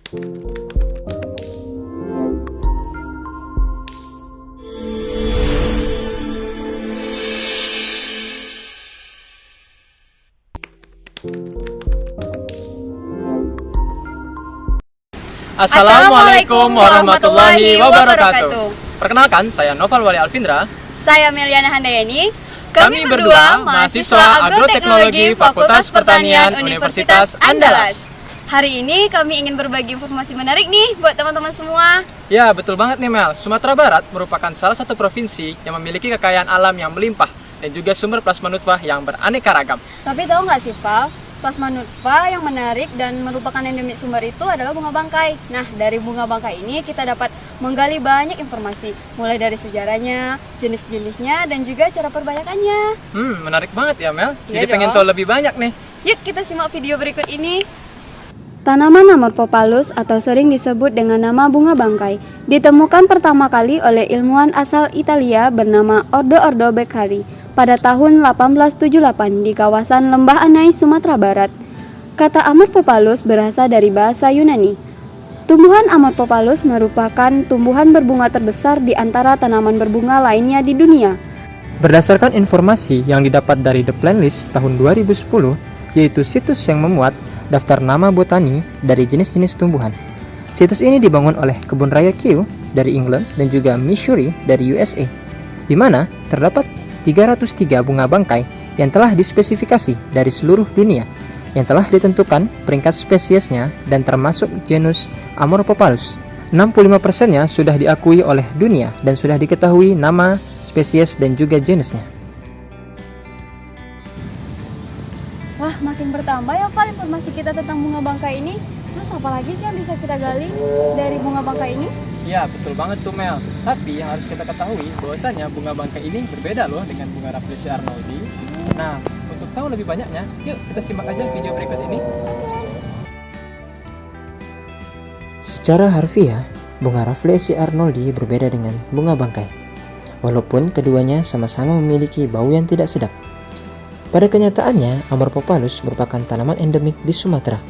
Assalamualaikum warahmatullahi wabarakatuh. Perkenalkan, saya Noval Wali Alvindra. Saya Meliana Handayani. Kami berdua mahasiswa Agroteknologi Fakultas Pertanian Universitas Andalas. Hari ini kami ingin berbagi informasi menarik nih buat teman-teman semua. Ya, betul banget nih Mel. Sumatera Barat merupakan salah satu provinsi yang memiliki kekayaan alam yang melimpah dan juga sumber plasma nutfah yang beraneka ragam. Tapi tahu nggak sih, Val? Plasma nutfah yang menarik dan merupakan endemik sumber itu adalah bunga bangkai. Nah, dari bunga bangkai ini kita dapat menggali banyak informasi, mulai dari sejarahnya, jenis-jenisnya, dan juga cara perbanyakannya. Menarik banget ya Mel. Iya Jadi pengen dong. tahu lebih banyak nih. Yuk kita simak video berikut ini. Tanaman Amorphophallus atau sering disebut dengan nama bunga bangkai ditemukan pertama kali oleh ilmuwan asal Italia bernama Ordo Beccari pada tahun 1878 di kawasan Lembah Anai, Sumatera Barat. Kata Amorphophallus berasal dari bahasa Yunani. Tumbuhan Amorphophallus merupakan tumbuhan berbunga terbesar di antara tanaman berbunga lainnya di dunia. Berdasarkan informasi yang didapat dari The Plant List tahun 2010, yaitu situs yang memuat daftar nama botani dari jenis-jenis tumbuhan. Situs ini dibangun oleh Kebun Raya Kew dari England dan juga Missouri dari USA, di mana terdapat 303 bunga bangkai yang telah dispesifikasi dari seluruh dunia, yang telah ditentukan peringkat spesiesnya dan termasuk genus Amorphophallus. 65%-nya sudah diakui oleh dunia dan sudah diketahui nama, spesies, dan juga genusnya. Wah, makin bertambah ya Val informasi kita tentang bunga bangkai ini. Terus apa lagi sih yang bisa kita gali dari bunga bangkai ini? Ya, betul banget tuh Mel. Tapi yang harus kita ketahui bahwasanya bunga bangkai ini berbeda loh dengan bunga Rafflesia arnoldi. Nah, untuk tahu lebih banyaknya, yuk kita simak aja video berikut ini. Secara harfiah, bunga Rafflesia arnoldi berbeda dengan bunga bangkai, walaupun keduanya sama-sama memiliki bau yang tidak sedap. Pada kenyataannya, Amorphophallus merupakan tanaman endemik di Sumatera.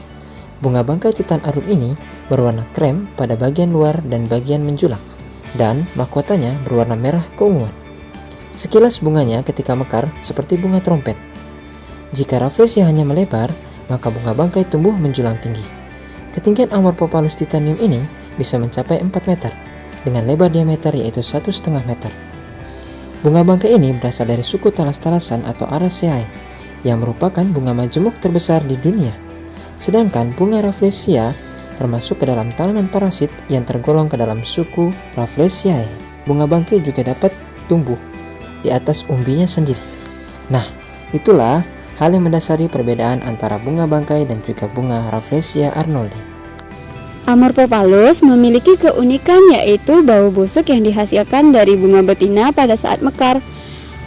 Bunga bangkai titan arum ini berwarna krem pada bagian luar dan bagian menjulang, dan mahkotanya berwarna merah keunguan. Sekilas bunganya ketika mekar seperti bunga trompet. Jika Rafflesia hanya melebar, maka bunga bangkai tumbuh menjulang tinggi. Ketinggian Amorphophallus titanium ini bisa mencapai 4 meter, dengan lebar diameter yaitu 1,5 meter. Bunga bangkai ini berasal dari suku talas-talasan atau Araceae, yang merupakan bunga majemuk terbesar di dunia. Sedangkan bunga Rafflesia termasuk ke dalam tanaman parasit yang tergolong ke dalam suku Rafflesiae. Bunga bangkai juga dapat tumbuh di atas umbinya sendiri. Nah, itulah hal yang mendasari perbedaan antara bunga bangkai dan juga bunga Rafflesia arnoldi. Amorphophallus memiliki keunikan yaitu bau busuk yang dihasilkan dari bunga betina pada saat mekar.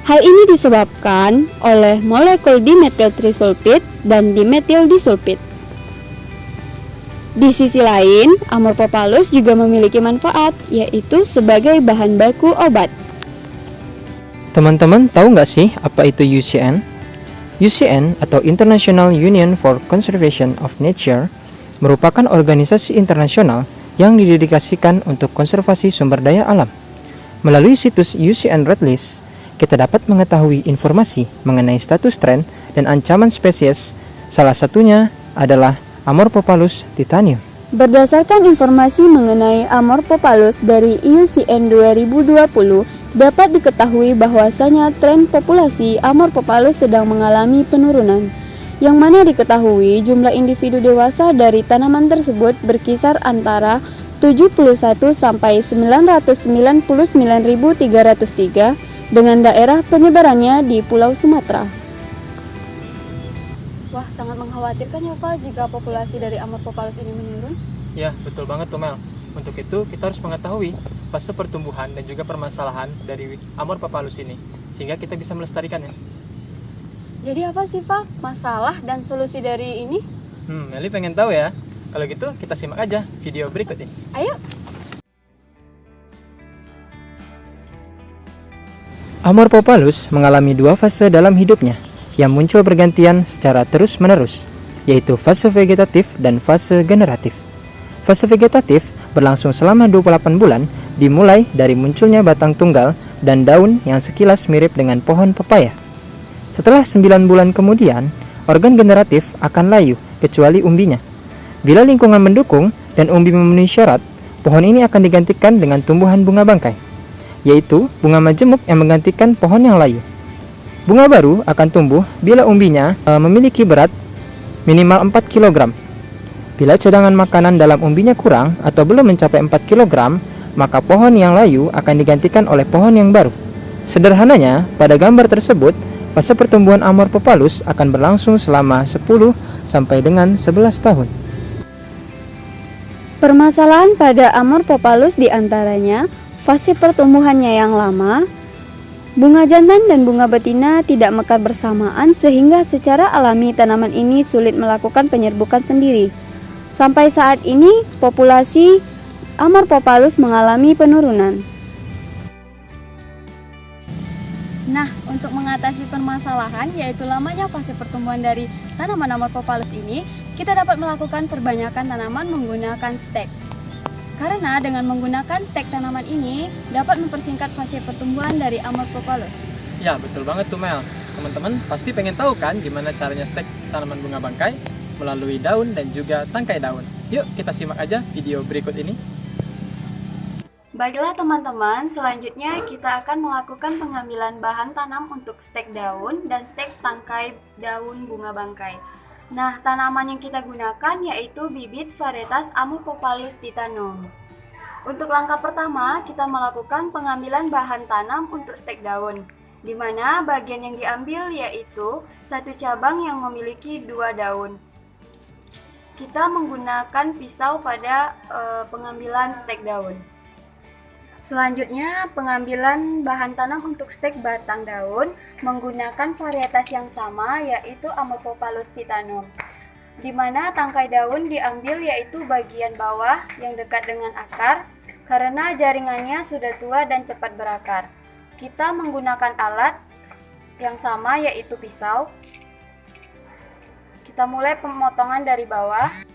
Hal ini disebabkan oleh molekul dimetil trisulfid dan dimetil disulfid. Di sisi lain, Amorphophallus juga memiliki manfaat, yaitu sebagai bahan baku obat. Teman-teman tahu nggak sih apa itu UCN? UCN atau International Union for Conservation of Nature merupakan organisasi internasional yang didedikasikan untuk konservasi sumber daya alam. Melalui situs UCN Red List, kita dapat mengetahui informasi mengenai status tren dan ancaman spesies, salah satunya adalah Amorphophallus titanium. Berdasarkan informasi mengenai Amorphophallus dari IUCN 2020, dapat diketahui bahwasanya tren populasi Amorphophallus sedang mengalami penurunan, yang mana diketahui jumlah individu dewasa dari tanaman tersebut berkisar antara 71 sampai 999.303 dengan daerah penyebarannya di Pulau Sumatera. Wah, sangat mengkhawatirkan ya Val jika populasi dari Amorphophallus ini menurun. Ya, betul banget tuh Mel. Untuk itu, kita harus mengetahui fase pertumbuhan dan juga permasalahan dari Amorphophallus ini, sehingga kita bisa melestarikannya. Jadi apa sih Val masalah dan solusi dari ini? Meli pengen tahu ya? Kalau gitu, kita simak aja video berikut ini. Ayo. Amorphophallus mengalami dua fase dalam hidupnya yang muncul bergantian secara terus-menerus, yaitu fase vegetatif dan fase generatif. Fase vegetatif berlangsung selama 28 bulan, dimulai dari munculnya batang tunggal dan daun yang sekilas mirip dengan pohon pepaya. Setelah 9 bulan kemudian, organ generatif akan layu, kecuali umbinya. Bila lingkungan mendukung dan umbi memenuhi syarat, pohon ini akan digantikan dengan tumbuhan bunga bangkai, yaitu bunga majemuk yang menggantikan pohon yang layu. Bunga baru akan tumbuh bila umbinya memiliki berat minimal 4 kg. Bila cadangan makanan dalam umbinya kurang atau belum mencapai 4 kg, maka pohon yang layu akan digantikan oleh pohon yang baru. Sederhananya, pada gambar tersebut, fase pertumbuhan Amorphophallus akan berlangsung selama 10 sampai dengan 11 tahun. Permasalahan pada Amorphophallus diantaranya fase pertumbuhannya yang lama, bunga jantan dan bunga betina tidak mekar bersamaan sehingga secara alami tanaman ini sulit melakukan penyerbukan sendiri. Sampai saat ini, populasi Amorphophallus mengalami penurunan. Nah, untuk mengatasi permasalahan yaitu lamanya fase pertumbuhan dari tanaman Amorphophallus ini, kita dapat melakukan perbanyakan tanaman menggunakan stek. Karena dengan menggunakan stek tanaman ini dapat mempersingkat fase pertumbuhan dari Amorphophallus. Ya, betul banget tuh Mel. Teman-teman pasti pengen tahu kan gimana caranya stek tanaman bunga bangkai melalui daun dan juga tangkai daun. Yuk kita simak aja video berikut ini. Baiklah teman-teman, selanjutnya kita akan melakukan pengambilan bahan tanam untuk stek daun dan stek tangkai daun bunga bangkai. Nah, tanaman yang kita gunakan yaitu bibit varietas Amorphophallus titanum. Untuk langkah pertama, kita melakukan pengambilan bahan tanam untuk stek daun, di mana bagian yang diambil yaitu satu cabang yang memiliki 2 daun. Kita menggunakan pisau pada pengambilan stek daun. Selanjutnya, pengambilan bahan tanam untuk stek batang daun menggunakan varietas yang sama yaitu Amorphophallus titanum, di mana tangkai daun diambil yaitu bagian bawah yang dekat dengan akar karena jaringannya sudah tua dan cepat berakar. Kita menggunakan alat yang sama yaitu pisau. Kita mulai pemotongan dari bawah.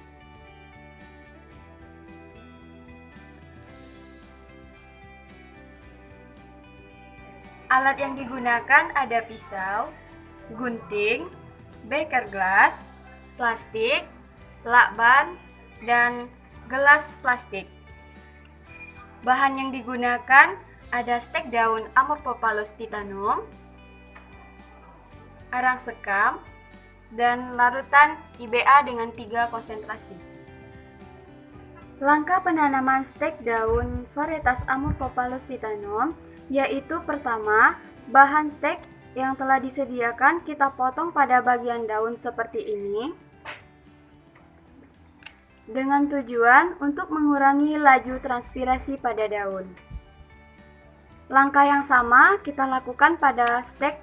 Alat yang digunakan ada pisau, gunting, beker glass, plastik, lakban, dan gelas plastik. Bahan yang digunakan ada stek daun Amorphophallus titanum, arang sekam, dan larutan IBA dengan 3 konsentrasi. Langkah penanaman stek daun varietas Amorphophallus titanum yaitu pertama, bahan stek yang telah disediakan kita potong pada bagian daun seperti ini dengan tujuan untuk mengurangi laju transpirasi pada daun. Langkah yang sama kita lakukan pada stek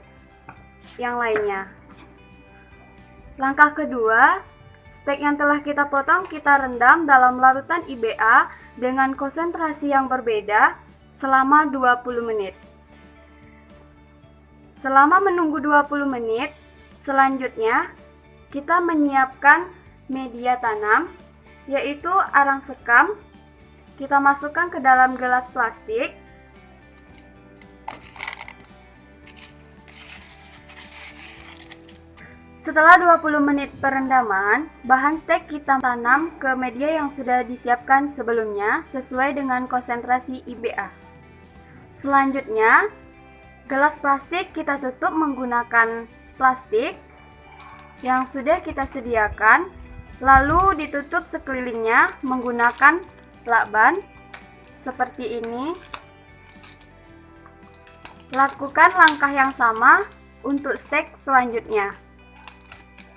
yang lainnya. Langkah kedua, stek yang telah kita potong kita rendam dalam larutan IBA dengan konsentrasi yang berbeda selama 20 menit. Selama menunggu 20 menit, selanjutnya kita menyiapkan media tanam yaitu arang sekam. Kita masukkan ke dalam gelas plastik. Setelah 20 menit perendaman, bahan stek kita tanam ke media yang sudah disiapkan sebelumnya sesuai dengan konsentrasi IBA. Selanjutnya, gelas plastik kita tutup menggunakan plastik yang sudah kita sediakan, lalu ditutup sekelilingnya menggunakan lakban seperti ini. Lakukan langkah yang sama untuk stek selanjutnya.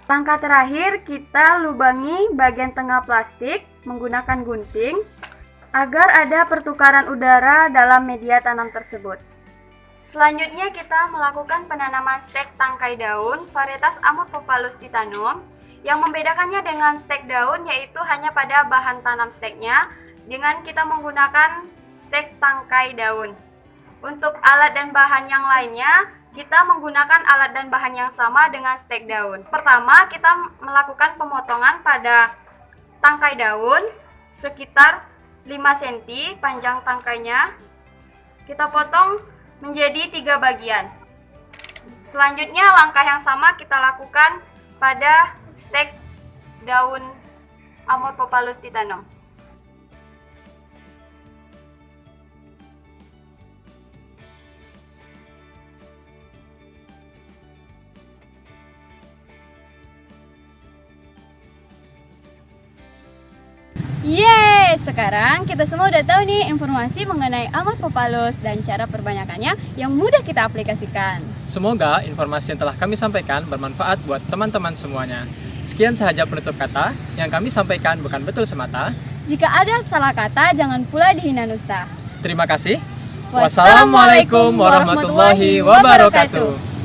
Langkah terakhir, kita lubangi bagian tengah plastik menggunakan gunting agar ada pertukaran udara dalam media tanam tersebut. Selanjutnya kita melakukan penanaman stek tangkai daun varietas Amorphophallus titanum. Yang membedakannya dengan stek daun yaitu hanya pada bahan tanam steknya dengan kita menggunakan stek tangkai daun. Untuk alat dan bahan yang lainnya, kita menggunakan alat dan bahan yang sama dengan stek daun. Pertama, kita melakukan pemotongan pada tangkai daun sekitar 5 cm panjang tangkainya. Kita potong menjadi 3 bagian. Selanjutnya langkah yang sama kita lakukan pada stek daun Amorphophallus titanum. Yeay, sekarang kita semua udah tahu nih informasi mengenai Amorphophallus dan cara perbanyakannya yang mudah kita aplikasikan. Semoga informasi yang telah kami sampaikan bermanfaat buat teman-teman semuanya. Sekian sahaja penutup kata, yang kami sampaikan bukan betul semata. Jika ada salah kata, jangan pula dihina dusta. Terima kasih. Wassalamualaikum warahmatullahi wabarakatuh.